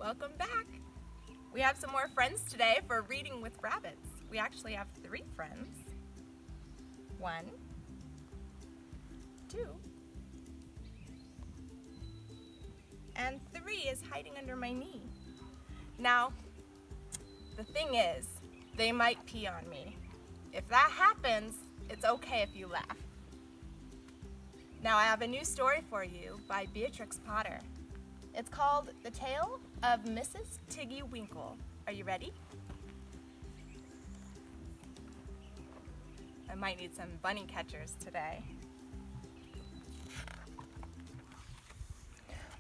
Welcome back. We have some more friends today for Reading with Rabbits. We actually have 3 friends. 1, 2, and 3 is hiding under my knee. Now, the thing is, they might pee on me. If that happens, it's okay if you laugh. Now I have a new story for you by Beatrix Potter. It's called The Tale of Mrs. Tiggy-Winkle. Are you ready? I might need some bunny catchers today.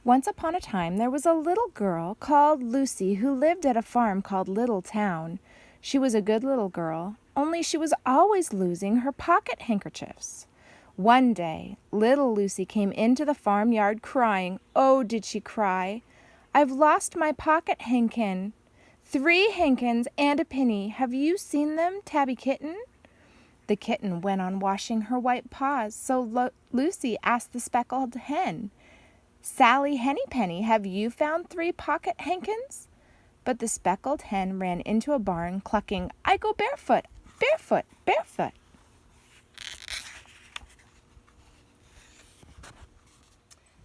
Once upon a time, there was a little girl called Lucy who lived at a farm called Little Town. She was a good little girl, only she was always losing her pocket handkerchiefs. One day, little Lucy came into the farmyard crying. Oh, did she cry? I've lost my pocket hankin. 3 hankins and a penny. Have you seen them, Tabby Kitten? The kitten went on washing her white paws, so Lucy asked the speckled hen, Sally Hennypenny, have you found 3 pocket hankins? But the speckled hen ran into a barn, clucking, I go barefoot, barefoot, barefoot.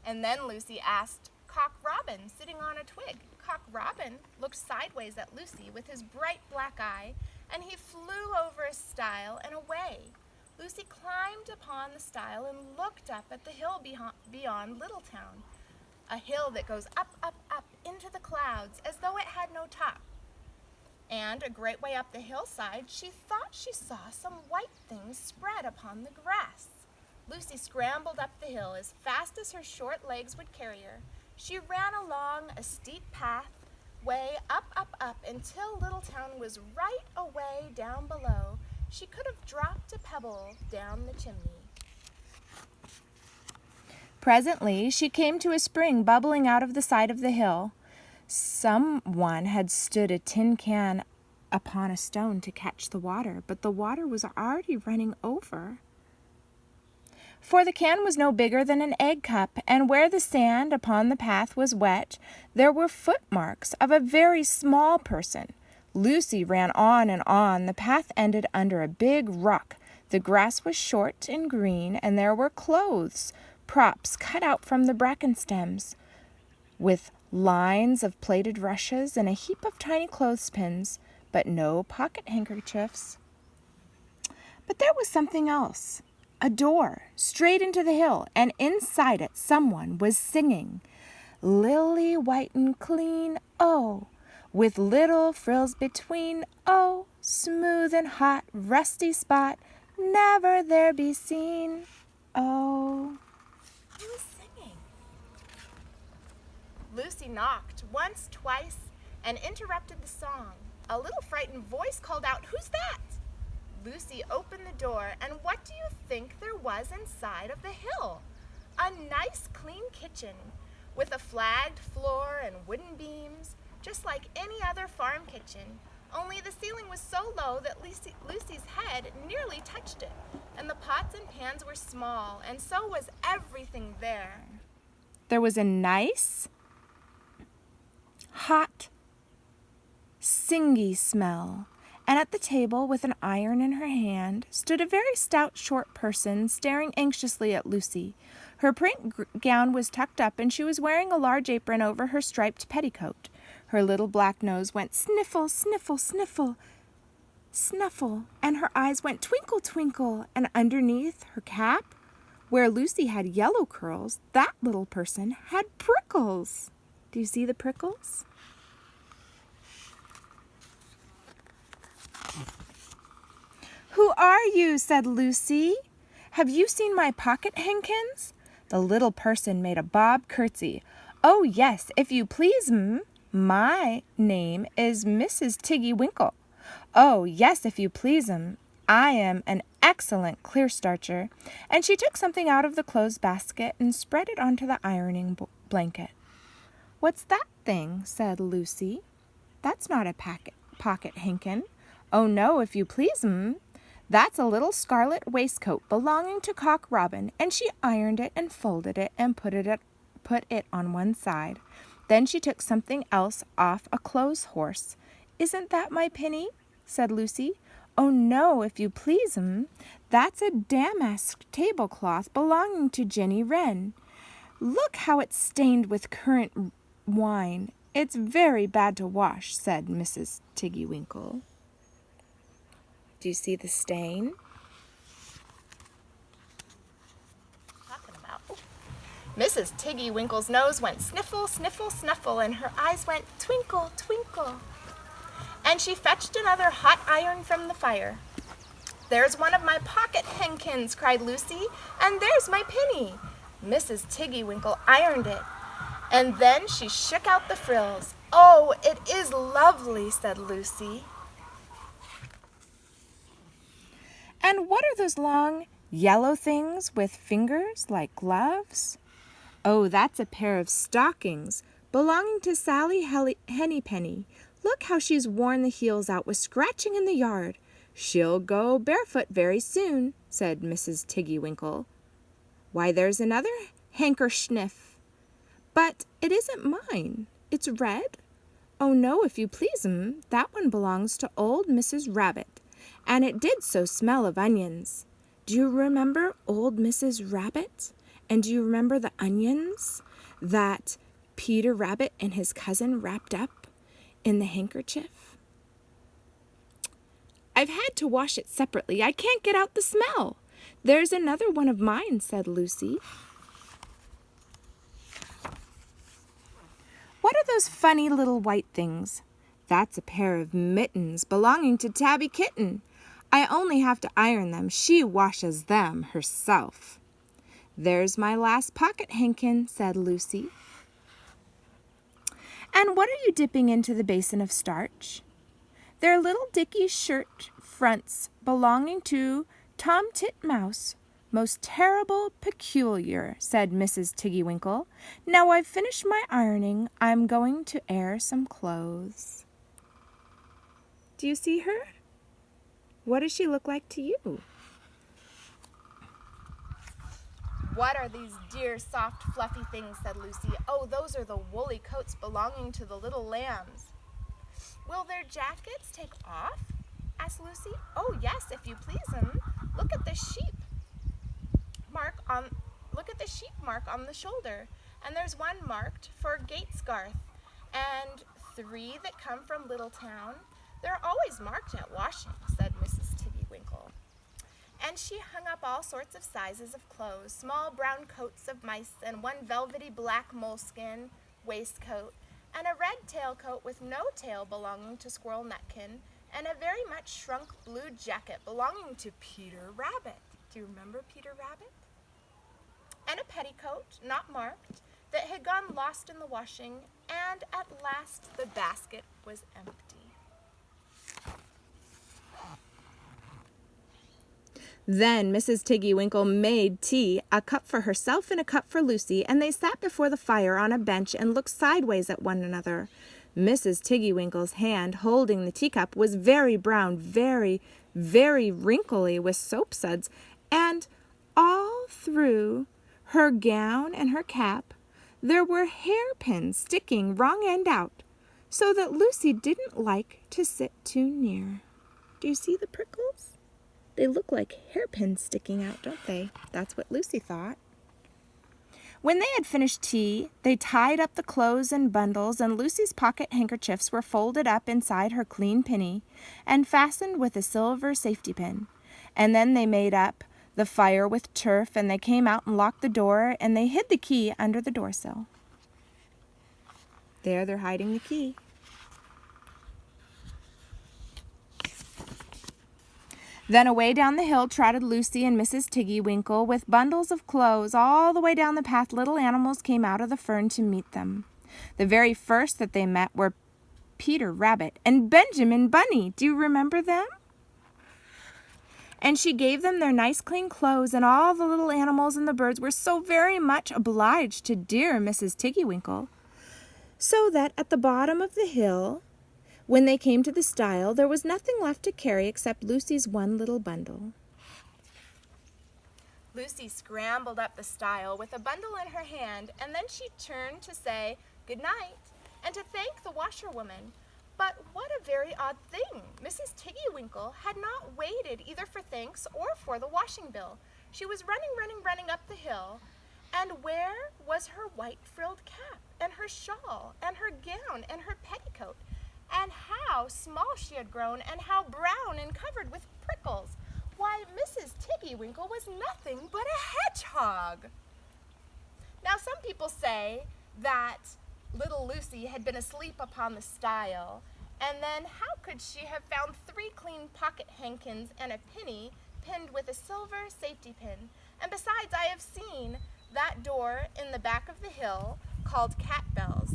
And then Lucy asked Cock Robin, sitting on a twig. Cock Robin looked sideways at Lucy with his bright black eye, and he flew over a stile and away. Lucy climbed upon the stile and looked up at the hill beyond Littletown, a hill that goes up, up, up into the clouds as though it had no top. And a great way up the hillside, she thought she saw some white things spread upon the grass. Lucy scrambled up the hill as fast as her short legs would carry her. She ran along a steep path, way up, up, up, until Littletown was right away down below. She could have dropped a pebble down the chimney. Presently, she came to a spring bubbling out of the side of the hill. Someone had stood a tin can upon a stone to catch the water, but the water was already running over. For the can was no bigger than an egg cup, and where the sand upon the path was wet, there were footmarks of a very small person. Lucy ran on and on. The path ended under a big rock. The grass was short and green, and there were clothes, props cut out from the bracken stems, with lines of plaited rushes and a heap of tiny clothespins, but no pocket handkerchiefs. But there was something else. A door straight into the hill, and inside it someone was singing, Lily white and clean, oh, with little frills between, oh, smooth and hot, rusty spot, never there be seen, oh. Who was singing? Lucy knocked once, twice, and interrupted the song. A little frightened voice called out, Who's that? Lucy opened the door, and what do you think there was inside of the hill? A nice, clean kitchen with a flagged floor and wooden beams, just like any other farm kitchen, only the ceiling was so low that Lucy's head nearly touched it, and the pots and pans were small, and so was everything there. There was a nice, hot, singy smell. And at the table, with an iron in her hand, stood a very stout, short person staring anxiously at Lucy. Her print gown was tucked up, and she was wearing a large apron over her striped petticoat. Her little black nose went sniffle, sniffle, sniffle, snuffle, and her eyes went twinkle, twinkle, and underneath her cap, where Lucy had yellow curls, that little person had prickles. Do you see the prickles? Who are you? Said Lucy. Have you seen my pocket hankins? The little person made a bob curtsy. Oh, yes, if you please, my name is Mrs. Tiggy-Winkle. Oh, yes, if you please, I am an excellent clear starcher. And she took something out of the clothes basket and spread it onto the ironing blanket. What's that thing? Said Lucy. That's not a pocket hankin. Oh, no, if you please, That's a little scarlet waistcoat belonging to Cock Robin, and she ironed it and folded it and put it on one side. Then she took something else off a clothes horse. "Isn't that my penny?" said Lucy. "Oh, no, if you please, that's a damask tablecloth belonging to Jenny Wren. Look how it's stained with currant wine. It's very bad to wash," said Mrs. Tiggy-Winkle. Do you see the stain? Talking about. Mrs. Tiggy-Winkle's nose went sniffle, sniffle, snuffle, and her eyes went twinkle, twinkle. And she fetched another hot iron from the fire. "There's one of my pocket henkins," cried Lucy, "and there's my penny." Mrs. Tiggy-Winkle ironed it, and then she shook out the frills. "Oh, it is lovely," said Lucy. "And what are those long yellow things with fingers like gloves?" "Oh, that's a pair of stockings belonging to Sally Hennypenny. Look how she's worn the heels out with scratching in the yard. She'll go barefoot very soon," said Mrs. Tiggy-Winkle. "Why, there's another handkerchief. But it isn't mine. It's red. Oh, no, if you please, that one belongs to old Mrs. Rabbit, and it did so smell of onions. Do you remember old Mrs. Rabbit? And do you remember the onions that Peter Rabbit and his cousin wrapped up in the handkerchief?" "I've had to wash it separately. I can't get out the smell." "There's another one of mine," said Lucy. "What are those funny little white things?" "That's a pair of mittens belonging to Tabby Kitten. I only have to iron them. She washes them herself." "There's my last pocket hankin," said Lucy. "And what are you dipping into the basin of starch?" "They're little Dickie's shirt fronts belonging to Tom Titmouse. Most terrible peculiar," said Mrs. Tiggy-Winkle. "Now I've finished my ironing, I'm going to air some clothes." Do you see her? What does she look like to you? "What are these dear, soft, fluffy things?" said Lucy. "Oh, those are the woolly coats belonging to the little lambs." "Will their jackets take off?" asked Lucy. "Oh, yes, if you please, Look at the sheep mark on the shoulder, and there's one marked for Gatesgarth, and 3 that come from Littletown. They're always marked at washing," said Mrs. Tiggy-Winkle. And she hung up all sorts of sizes of clothes, small brown coats of mice, and one velvety black moleskin waistcoat, and a red tailcoat with no tail belonging to Squirrel Nutkin, and a very much shrunk blue jacket belonging to Peter Rabbit. Do you remember Peter Rabbit? And a petticoat, not marked, that had gone lost in the washing, and at last the basket was empty. Then Mrs. Tiggy-Winkle made tea, a cup for herself and a cup for Lucy, and they sat before the fire on a bench and looked sideways at one another. Mrs. Tiggy-Winkle's hand holding the teacup was very brown, very, very wrinkly with soap suds, and all through her gown and her cap there were hairpins sticking wrong end out, so that Lucy didn't like to sit too near. Do you see the prickles? They look like hairpins sticking out, don't they? That's what Lucy thought. When they had finished tea, they tied up the clothes in bundles, and Lucy's pocket handkerchiefs were folded up inside her clean penny and fastened with a silver safety pin. And then they made up the fire with turf, and they came out and locked the door, and they hid the key under the doorsill. There they're hiding the key. Then away down the hill trotted Lucy and Mrs. Tiggy-Winkle with bundles of clothes. All the way down the path little animals came out of the fern to meet them. The very first that they met were Peter Rabbit and Benjamin Bunny. Do you remember them? And she gave them their nice clean clothes, and all the little animals and the birds were so very much obliged to dear Mrs. Tiggy-Winkle, so that at the bottom of the hill, when they came to the stile, there was nothing left to carry except Lucy's one little bundle. Lucy scrambled up the stile with a bundle in her hand, and then she turned to say good night, and to thank the washerwoman. But what a very odd thing! Mrs. Tiggy-Winkle had not waited either for thanks or for the washing bill. She was running up the hill, and where was her white frilled cap, and her shawl, and her gown, and her petticoat? And how small she had grown, and how brown and covered with prickles! Why, Mrs. Tiggy-Winkle was nothing but a hedgehog! Now, some people say that little Lucy had been asleep upon the stile, and then how could she have found 3 clean pocket handkins and a penny pinned with a silver safety pin? And besides, I have seen that door in the back of the hill called Cat Bells.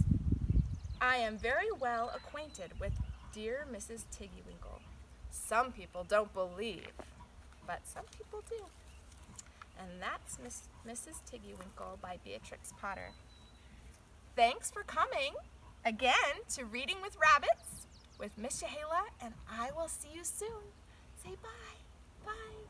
I am very well acquainted with dear Mrs. Tiggy-Winkle. Some people don't believe, but some people do. And that's Mrs. Tiggy-Winkle by Beatrix Potter. Thanks for coming again to Reading with Rabbits with Miss Shahela, and I will see you soon. Say bye. Bye.